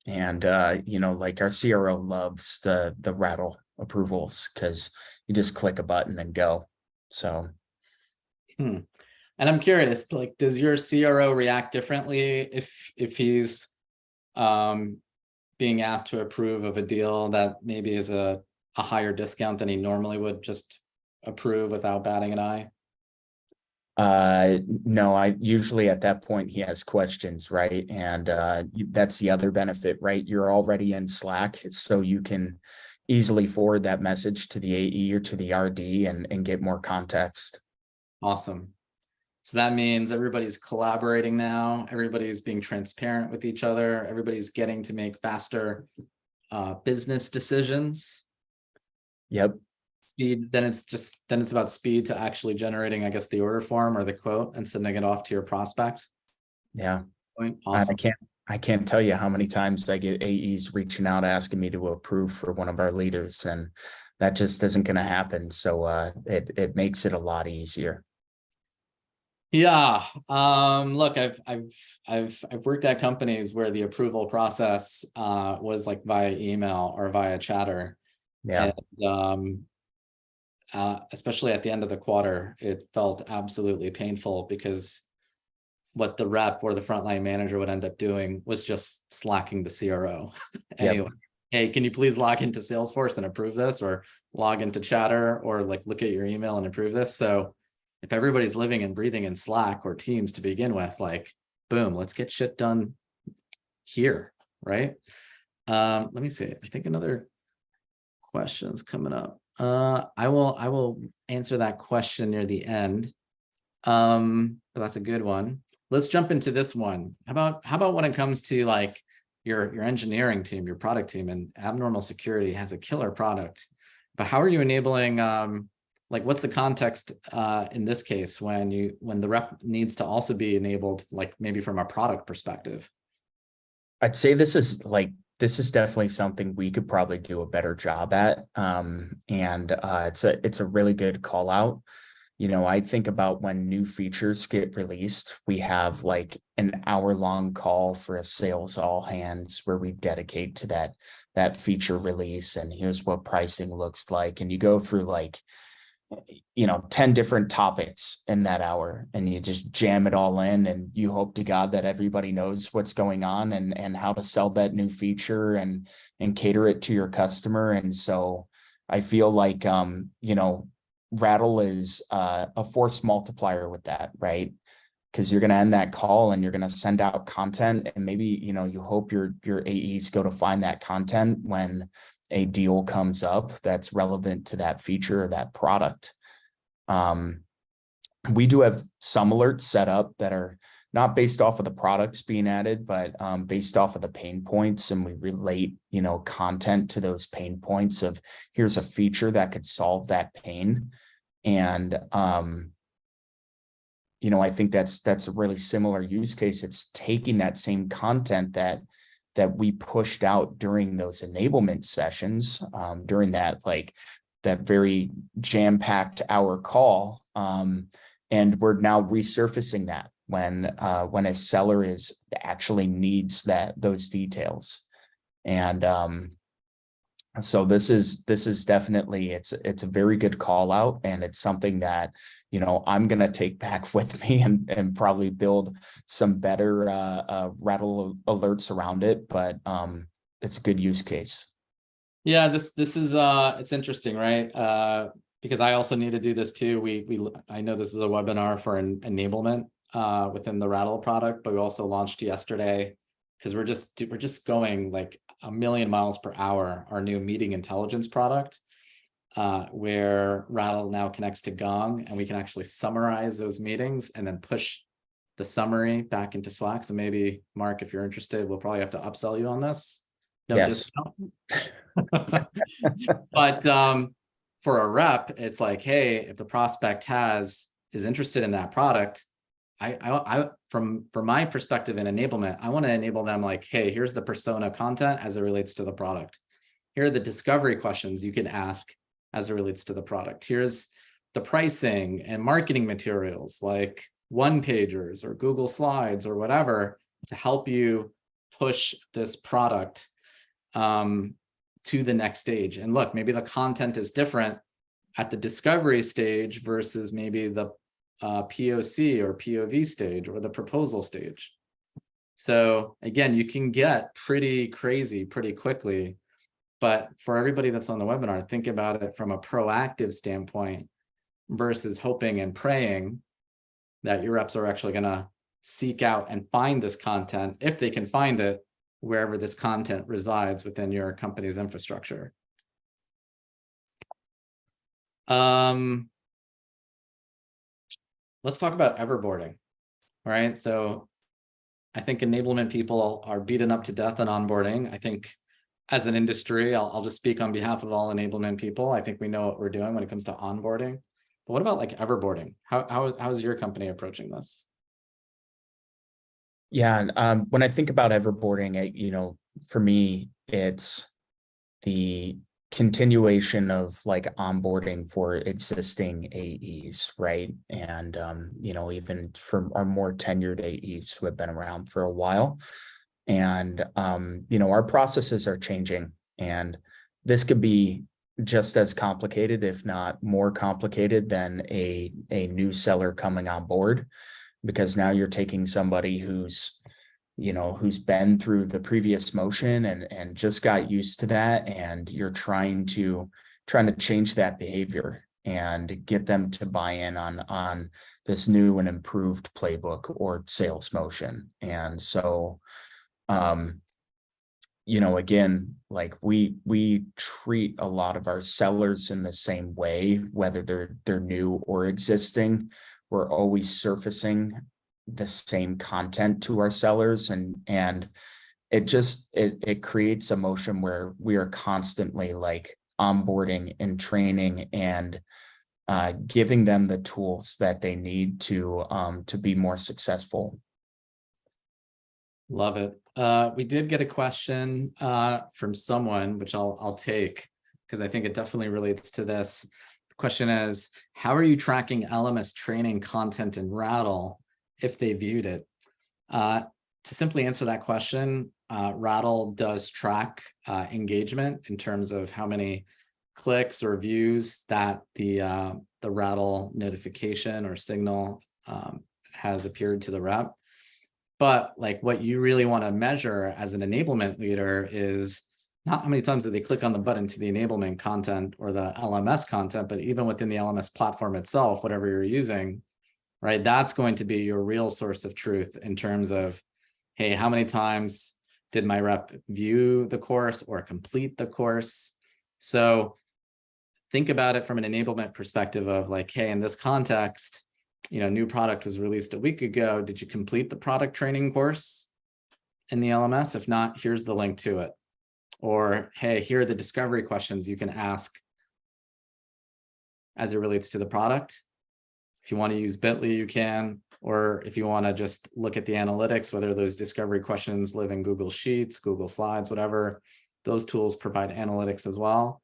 And like our CRO loves the Rattle approvals because you just click a button and go. So And I'm curious, like, does your CRO react differently if he's being asked to approve of a deal that maybe is a higher discount than he normally would just approve without batting an eye? no, I usually at that point he has questions, right? And that's the other benefit, right? You're already in Slack, so you can easily forward that message to the AE or to the RD and get more context. Awesome. So that means everybody's collaborating now, everybody's being transparent with each other, everybody's getting to make faster business decisions. Yep. Speed, then it's about speed to actually generating, I guess, the order form or the quote and sending it off to your prospect. Yeah. Awesome. I can't tell you how many times I get AEs reaching out asking me to approve for one of our leaders, and that just isn't going to happen. So it makes it a lot easier. Yeah. Look, I've worked at companies where the approval process was like via email or via Chatter. Yeah. And especially at the end of the quarter, it felt absolutely painful because what the rep or the frontline manager would end up doing was just slacking the CRO anyway. hey, can you please log into Salesforce and approve this, or log into Chatter, or like look at your email and approve this. So if everybody's living and breathing in Slack or Teams to begin with, like, boom, let's get shit done here, right? Let me see. I think another question's coming up. I will answer that question near the end. But that's a good one. Let's jump into this one. How about when it comes to like your engineering team, your product team, and Abnormal Security has a killer product, but how are you enabling, like what's the context in this case when the rep needs to also be enabled, like maybe from a product perspective? I'd say this is definitely something we could probably do a better job at. It's a really good call out. You know, I think about when new features get released, we have like an hour-long call for a sales all hands where we dedicate to that feature release, and here's what pricing looks like. And you go through like, 10 different topics in that hour, and you just jam it all in, and you hope to God that everybody knows what's going on and how to sell that new feature and cater it to your customer. And so I feel like, Rattle is a force multiplier with that, right? Because you're going to end that call and you're going to send out content, and maybe, you hope your AEs go to find that content when a deal comes up that's relevant to that feature or that product. We do have some alerts set up that are not based off of the products being added, but based off of the pain points, and we relate, content to those pain points of here's a feature that could solve that pain. And I think that's a really similar use case. It's taking that same content that we pushed out during those enablement sessions, during that very jam-packed hour call, and we're now resurfacing that when a seller actually needs those details. And so this is definitely, it's a very good call out, and it's something that I'm going to take back with me and probably build some better Rattle alerts around it. But it's a good use case. Yeah, this is it's interesting, right? Because I also need to do this too. I know this is a webinar for an enablement within the Rattle product, but we also launched yesterday because we're just going like a million miles per hour, our new meeting intelligence product, where Rattle now connects to Gong, and we can actually summarize those meetings and then push the summary back into Slack. So maybe, Mark, if you're interested, we'll probably have to upsell you on this. No Yes. discount. But for a rep, it's like, hey, if the prospect is interested in that product, from my perspective in enablement, I want to enable them like, hey, here's the persona content as it relates to the product. Here are the discovery questions you can ask as it relates to the product. Here's the pricing and marketing materials like one-pagers or Google Slides or whatever to help you push this product to the next stage. And look, maybe the content is different at the discovery stage versus maybe the POC or POV stage or the proposal stage. So again, you can get pretty crazy pretty quickly. But for everybody that's on the webinar, think about it from a proactive standpoint versus hoping and praying that your reps are actually going to seek out and find this content, if they can find it, wherever this content resides within your company's infrastructure. Let's talk about everboarding. All right. So I think enablement people are beaten up to death on onboarding. I think as an industry, I'll just speak on behalf of all enablement people. I think we know what we're doing when it comes to onboarding. But what about like everboarding? How's your company approaching this? Yeah, when I think about everboarding, for me, it's the continuation of like onboarding for existing AEs, right? And even for our more tenured AEs who have been around for a while. And our processes are changing, and this could be just as complicated, if not more complicated, than a new seller coming on board, because now you're taking somebody who's who's been through the previous motion and just got used to that, and you're trying to change that behavior and get them to buy in on this new and improved playbook or sales motion. And so again, like we treat a lot of our sellers in the same way, whether they're new or existing. We're always surfacing the same content to our sellers, and it creates a motion where we are constantly like onboarding and training and giving them the tools that they need to be more successful. Love it. We did get a question from someone, which I'll take, because I think it definitely relates to this. The question is, how are you tracking LMS training content in Rattle if they viewed it? To simply answer that question, Rattle does track engagement in terms of how many clicks or views that the Rattle notification or signal has appeared to the rep. But like what you really want to measure as an enablement leader is not how many times did they click on the button to the enablement content or the LMS content, but even within the LMS platform itself, whatever you're using, right? That's going to be your real source of truth in terms of, hey, how many times did my rep view the course or complete the course? So think about it from an enablement perspective of like, hey, in this context, new product was released a week ago. Did you complete the product training course in the LMS? If not, here's the link to it. Or, hey, here are the discovery questions you can ask as it relates to the product. If you want to use Bitly, you can. Or if you want to just look at the analytics, whether those discovery questions live in Google Sheets, Google Slides, whatever, those tools provide analytics as well.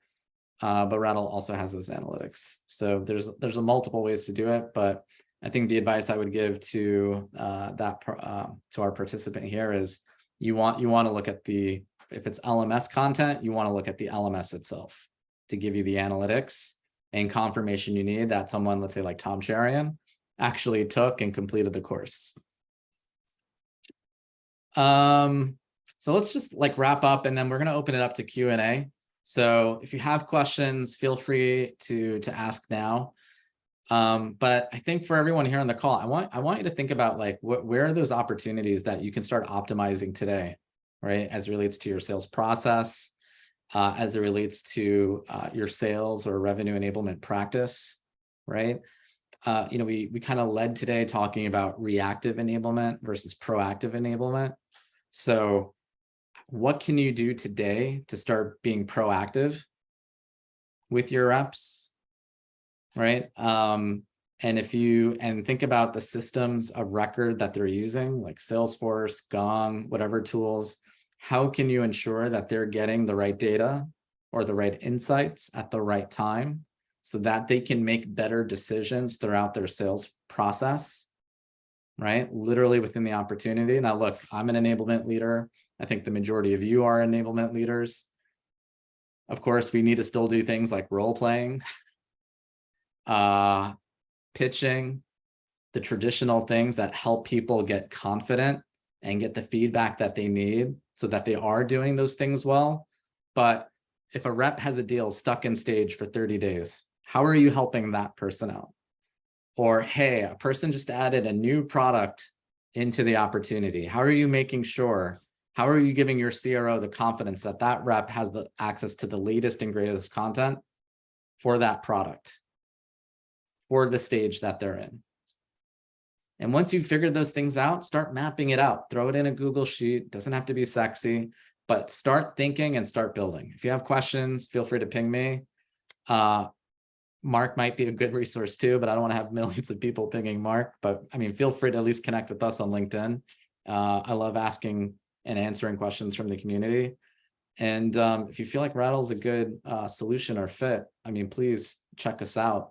But Rattle also has those analytics. So there's a multiple ways to do it, but I think the advice I would give to to our participant here is you want to look at if it's LMS content, you want to look at the LMS itself to give you the analytics and confirmation you need that someone, let's say like Tom Cheriyan, actually took and completed the course. So let's just like wrap up, and then we're going to open it up to Q&A. So if you have questions, feel free to ask now. But I think for everyone here on the call, I want you to think about like where are those opportunities that you can start optimizing today, right? As it relates to your sales process, as it relates to your sales or revenue enablement practice, right? We kind of led today talking about reactive enablement versus proactive enablement. So what can you do today to start being proactive with your reps? Right. And think about the systems of record that they're using, like Salesforce, Gong, whatever tools, how can you ensure that they're getting the right data or the right insights at the right time so that they can make better decisions throughout their sales process, right? Literally within the opportunity. Now, look, I'm an enablement leader. I think the majority of you are enablement leaders. Of course, we need to still do things like role playing, pitching, the traditional things that help people get confident and get the feedback that they need so that they are doing those things well. But if a rep has a deal stuck in stage for 30 days, how are you helping that person out? Or, hey, a person just added a new product into the opportunity. How are you making sure? How are you giving your CRO the confidence that that rep has the access to the latest and greatest content for that product, for the stage that they're in? And once you've figured those things out, start mapping it out. Throw it in a Google Sheet. Doesn't have to be sexy, but start thinking and start building. If you have questions, feel free to ping me. Mark might be a good resource too, but I don't want to have millions of people pinging Mark. But I mean, feel free to at least connect with us on LinkedIn. I love asking and answering questions from the community. And if you feel like Rattle is a good solution or fit, I mean, please check us out.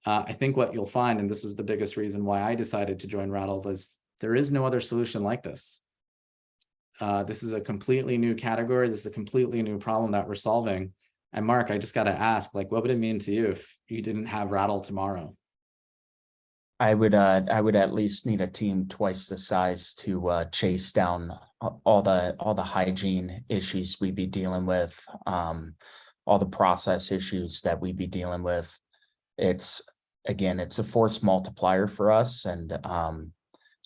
I think what you'll find, and this was the biggest reason why I decided to join Rattle, was there is no other solution like this. This is a completely new category. This is a completely new problem that we're solving. And Mark, I just got to ask, like, what would it mean to you if you didn't have Rattle tomorrow? I would at least need a team twice the size to chase down all the hygiene issues we'd be dealing with, all the process issues that we'd be dealing with. It's again, it's a force multiplier for us, and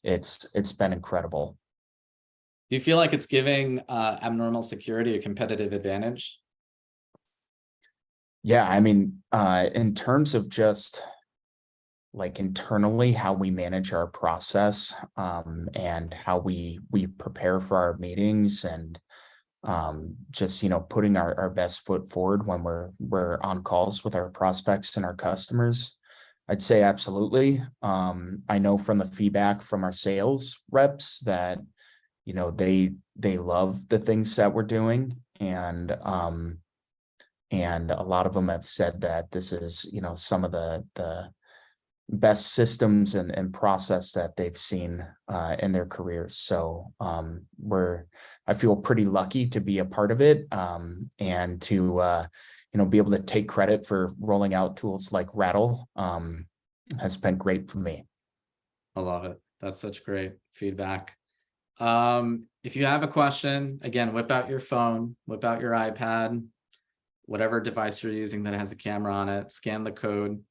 it's been incredible. Do you feel like it's giving abnormal security a competitive advantage? Yeah, I mean, in terms of just like internally how we manage our process, and how we prepare for our meetings, and just putting our best foot forward when we're on calls with our prospects and our customers, I'd say absolutely. I know from the feedback from our sales reps that they love the things that we're doing, and a lot of them have said that this is some of the best systems and process that they've seen in their careers. So I feel pretty lucky to be a part of it, and to be able to take credit for rolling out tools like Rattle has been great for me. I love it. That's such great feedback. If you have a question, again, whip out your phone, whip out your iPad, whatever device you're using that has a camera on it, scan the code,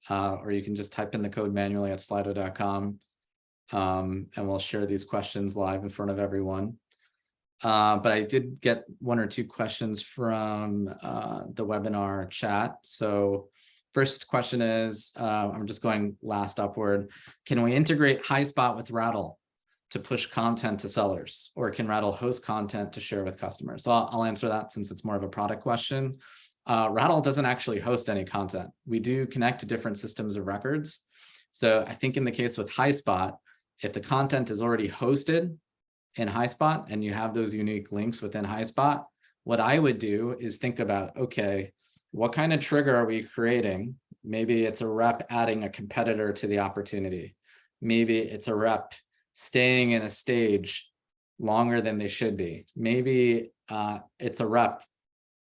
or you can just type in the code manually at slido.com, and we'll share these questions live in front of everyone. But I did get one or two questions from the webinar chat. So first question is, I'm just going last upward. Can we integrate HighSpot with Rattle to push content to sellers, or can Rattle host content to share with customers? So I'll answer that since it's more of a product question. Rattle doesn't actually host any content. We do connect to different systems of records. So I think in the case with HighSpot, if the content is already hosted in HighSpot and you have those unique links within HighSpot, what I would do is think about, okay, what kind of trigger are we creating? Maybe it's a rep adding a competitor to the opportunity. Maybe it's a rep staying in a stage longer than they should be. Maybe it's a rep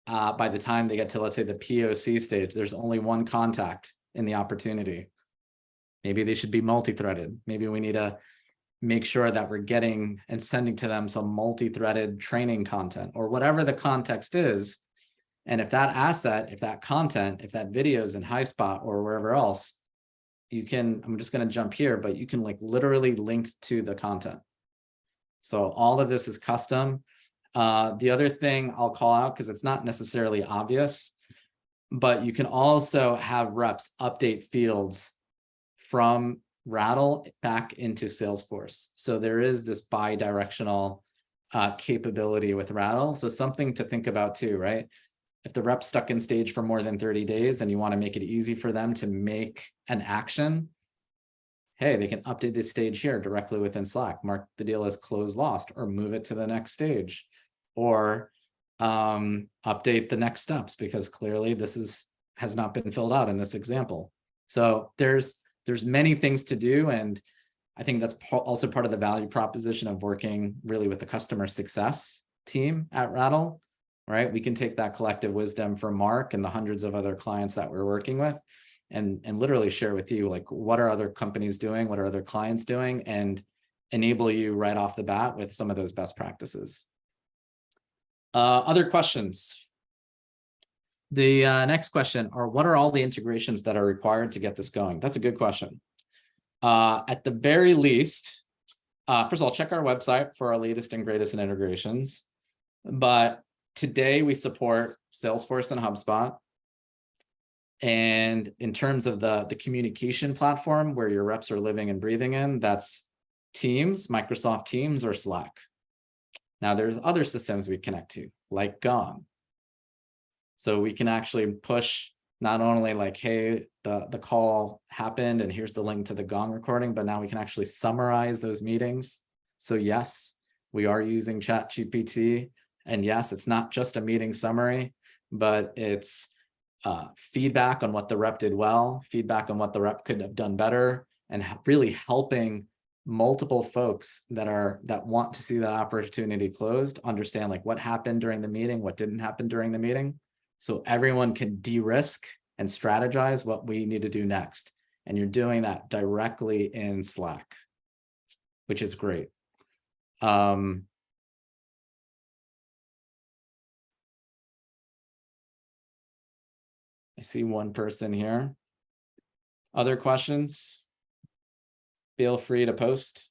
by the time they get to, let's say, the POC stage, there's only one contact in the opportunity. Maybe they should be multi-threaded. Maybe we need to make sure that we're getting and sending to them some multi-threaded training content, or whatever the context is. And if that asset, if that content, if that video is in HighSpot or wherever else, you can, I'm just going to jump here, but you can like literally link to the content. So all of this is custom. The other thing I'll call out, because it's not necessarily obvious, but you can also have reps update fields from Rattle back into Salesforce. So there is this bi-directional capability with Rattle. So something to think about too, right? If the rep's stuck in stage for more than 30 days and you want to make it easy for them to make an action, hey, they can update this stage here directly within Slack, mark the deal as closed lost, or move it to the next stage, or update the next steps, because clearly this has not been filled out in this example. So there's many things to do. And I think that's also part of the value proposition of working really with the customer success team at Rattle, right? We can take that collective wisdom from Mark and the hundreds of other clients that we're working with, and literally share with you, like, what are other companies doing? What are other clients doing? And enable you right off the bat with some of those best practices. Other questions? The next question are, what are all the integrations that are required to get this going? That's a good question. At the very least, first of all, check our website for our latest and greatest in integrations. But today we support Salesforce and HubSpot. And in terms of the communication platform where your reps are living and breathing in, that's Teams, Microsoft Teams, or Slack. Now there's other systems we connect to, like Gong. So we can actually push not only like, hey, the call happened and here's the link to the Gong recording, but now we can actually summarize those meetings. So yes, we are using ChatGPT. And yes, it's not just a meeting summary, but it's feedback on what the rep did well, feedback on what the rep could have done better, and really helping multiple folks that want to see that opportunity closed understand like what happened during the meeting, what didn't happen during the meeting, so everyone can de-risk and strategize what we need to do next. And you're doing that directly in Slack, which is great. I see one person here. Other questions? Feel free to post.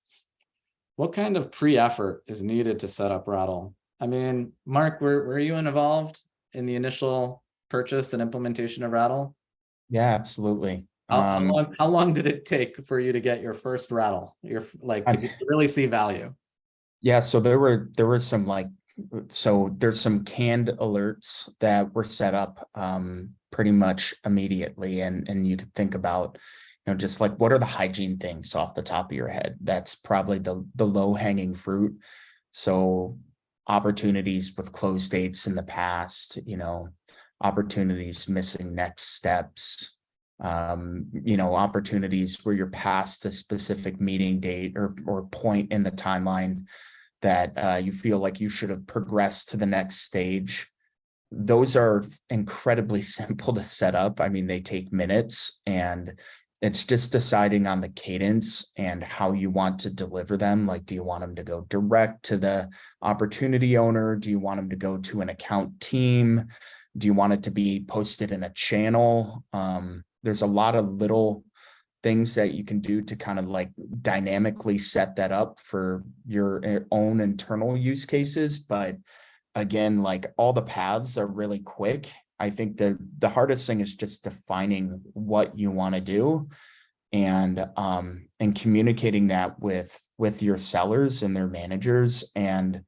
What kind of pre-effort is needed to set up Rattle? I mean, Mark, were you involved in the initial purchase and implementation of Rattle? Yeah, absolutely. How long did it take for you to get your first Rattle? To really see value? Yeah, so there were some there's some canned alerts that were set up pretty much immediately, and you could think about, just like, what are the hygiene things off the top of your head? That's probably the low hanging fruit. So opportunities with close dates in the past, opportunities missing next steps, opportunities where you're past a specific meeting date or point in the timeline that you feel like you should have progressed to the next stage. Those are incredibly simple to set up. I mean, they take minutes, and it's just deciding on the cadence and how you want to deliver them. Like, do you want them to go direct to the opportunity owner? Do you want them to go to an account team? Do you want it to be posted in a channel? There's a lot of little things that you can do to kind of like dynamically set that up for your own internal use cases. But again, like, all the paths are really quick. I think the hardest thing is just defining what you want to do, and communicating that with your sellers and their managers, and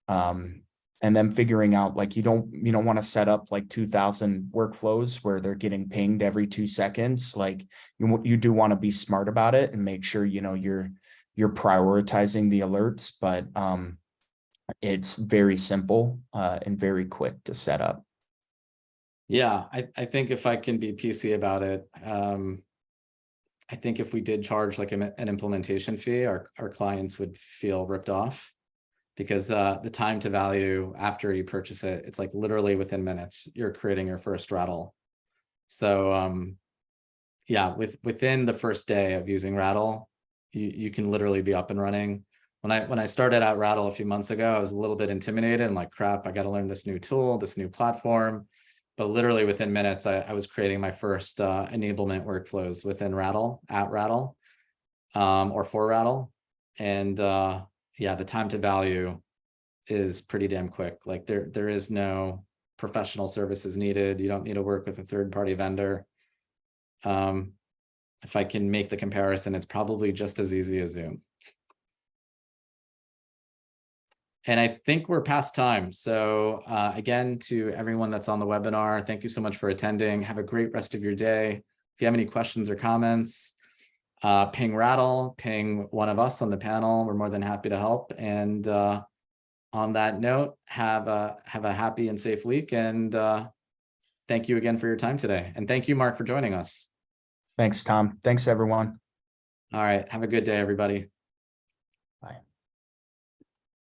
then figuring out, like, you don't want to set up like 2,000 workflows where they're getting pinged every 2 seconds. Like, you do want to be smart about it and make sure you're prioritizing the alerts, but it's very simple and very quick to set up. Yeah, I think if I can be PC about it, I think if we did charge like an implementation fee, our clients would feel ripped off, because the time to value after you purchase it, it's like literally within minutes, you're creating your first Rattle. So yeah, within the first day of using Rattle, you can literally be up and running. When I started out Rattle a few months ago, I was a little bit intimidated. I'm like, crap, I got to learn this new tool, this new platform. But literally within minutes, I was creating my first enablement workflows within Rattle, at Rattle, or for Rattle. And yeah, the time to value is pretty damn quick. Like, there is no professional services needed. You don't need to work with a third-party vendor. If I can make the comparison, it's probably just as easy as Zoom. And I think we're past time. So again, to everyone that's on the webinar, thank you so much for attending. Have a great rest of your day. If you have any questions or comments, ping Rattle, ping one of us on the panel. We're more than happy to help. And on that note, have a happy and safe week. And thank you again for your time today. And thank you, Mark, for joining us. Thanks, Tom. Thanks, everyone. All right. Have a good day, everybody.